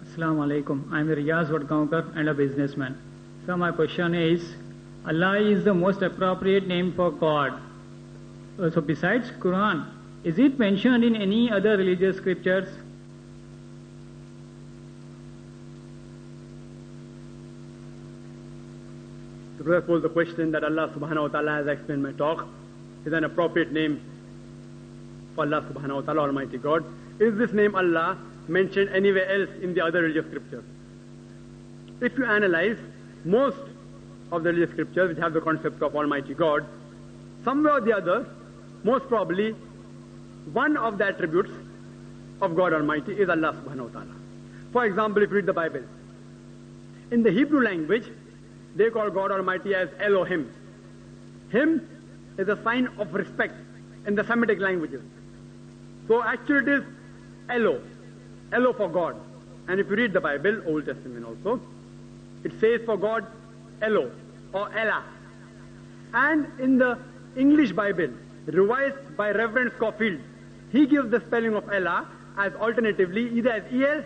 Assalamu alaikum. I am Riyaz Wadgaonkar and a businessman. So my question is, Allah is the most appropriate name for God. So besides Quran, is it mentioned in any other religious scriptures? The brother posed the question that Allah subhanahu wa ta'ala has explained my talk is an appropriate name for Allah subhanahu wa ta'ala, Almighty God. Is this name Allah mentioned anywhere else in the other religious scriptures? If you analyze most of the religious scriptures which have the concept of Almighty God, somewhere or the other, most probably, one of the attributes of God Almighty is Allah subhanahu wa ta'ala. For example, if you read the Bible, in the Hebrew language, they call God Almighty as Elohim. Him is a sign of respect in the Semitic languages. So actually it is Elo. Elo for God. And if you read the Bible, Old Testament also, it says for God, Elo or Ella. And in the English Bible, revised by Reverend Scofield, he gives the spelling of Ella as alternatively either as E-L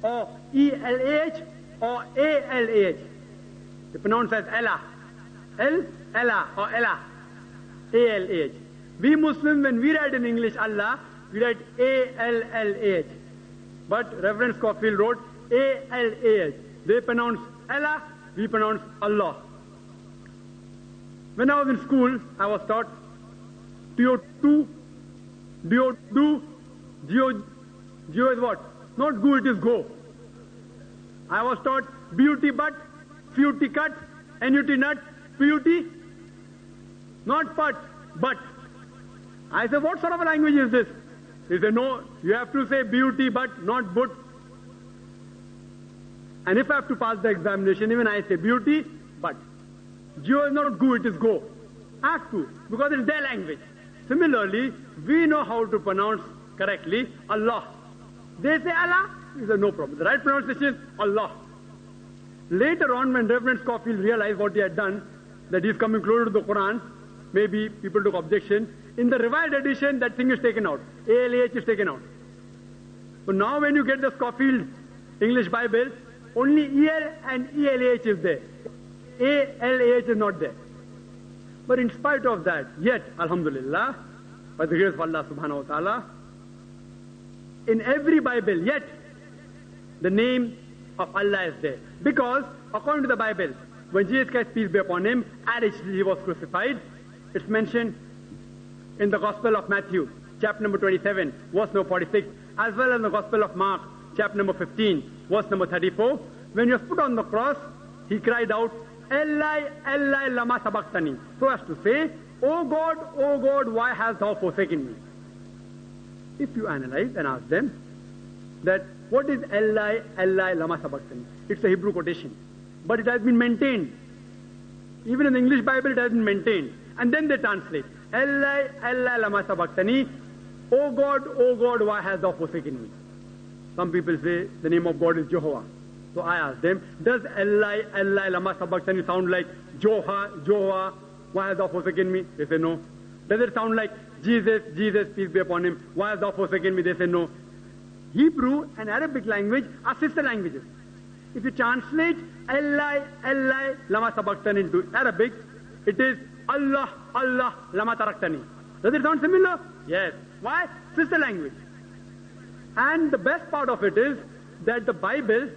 or E-L-A-H or A-L-A-H. They pronounce as Ella. Ella or Ella. A-L-A-H. We Muslims, when we write in English Allah, we write A-L-L-A-H. But Reverend Scofield wrote A-L-A-H. They pronounce Allah, we pronounce Allah. When I was in school, I was taught Geo is what? Not go, it is go. I was taught beauty but, futy cut, annuity nut, beauty, not but. I said, what sort of a language is this? He said, no, you have to say beauty but, not but. And if I have to pass the examination, even I say beauty but. Geo is not go, it is go. I have to, because it's their language. Similarly, we know how to pronounce correctly Allah. They say Allah, he said, no problem. The right pronunciation is Allah. Later on, when Reverend Scofield realized what he had done, that he is coming closer to the Quran, maybe people took objection. In the revised edition, that thing is taken out. A-L-A-H is taken out. So now when you get the Scofield English Bible, only E-L and E-L-A-H is there. A-L-A-H is not there. But in spite of that, yet, alhamdulillah, by the grace of Allah subhanahu wa ta'ala, in every Bible, yet, the name of Allah is there. Because, according to the Bible, when Jesus Christ, peace be upon him, at he was crucified, it's mentioned in the Gospel of Matthew, chapter number 27, verse number 46, as well as in the Gospel of Mark, chapter number 15, verse number 34. When he was put on the cross, he cried out, Eli, Eli, lama sabachthani. So as to say, O God, why hast thou forsaken me? If you analyze and ask them that what is Eli, Eli, lama sabachthani? It's a Hebrew quotation. But it has been maintained. Even in the English Bible, it has been maintained. And then they translate, Eli, Eli, lama sabachthani. O God, why hast thou forsaken me? Some people say the name of God is Jehovah. So I asked them, does Eli, Eli, lama sabachthani sound like Jehovah, why hast thou forsaken me? They say no. Does it sound like Jesus, peace be upon him, why hast thou forsaken me? They say no. Hebrew and Arabic language are sister languages. If you translate Eli, Eli, lama sabachthani into Arabic, it is Allah, Allah, lama taraktani. Does it sound similar? Yes. Why? Sister language. And the best part of it is that the Bible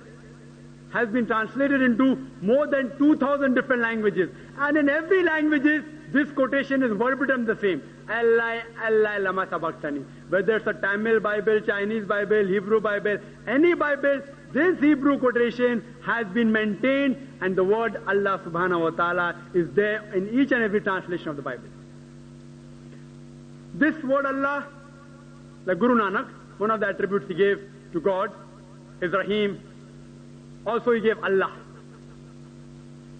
has been translated into more than 2,000 different languages. And in every language, this quotation is verbatim the same. Allah, Allah, lama sabachthani. Whether it's a Tamil Bible, Chinese Bible, Hebrew Bible, any Bible, this Hebrew quotation has been maintained, and the word Allah subhanahu wa ta'ala is there in each and every translation of the Bible. This word Allah, like Guru Nanak, one of the attributes he gave to God is Rahim. Also he gave Allah.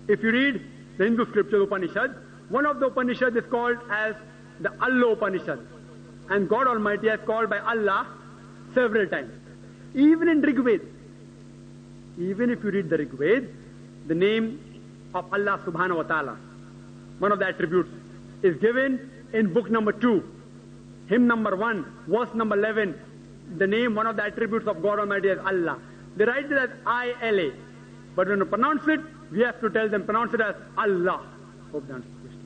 If you read the Hindu scripture Upanishad, one of the Upanishad is called as the Allah Upanishad. And God Almighty has called by Allah several times. Even in Rig Veda, even if you read the Rig Veda, the name of Allah subhanahu wa ta'ala, one of the attributes, is given in book number 2. Hymn number 1, verse number 11, the name, one of the attributes of God Almighty is Allah. They write it as I-L-A. But when you pronounce it, we have to tell them, pronounce it as Allah. Hope that answers the question.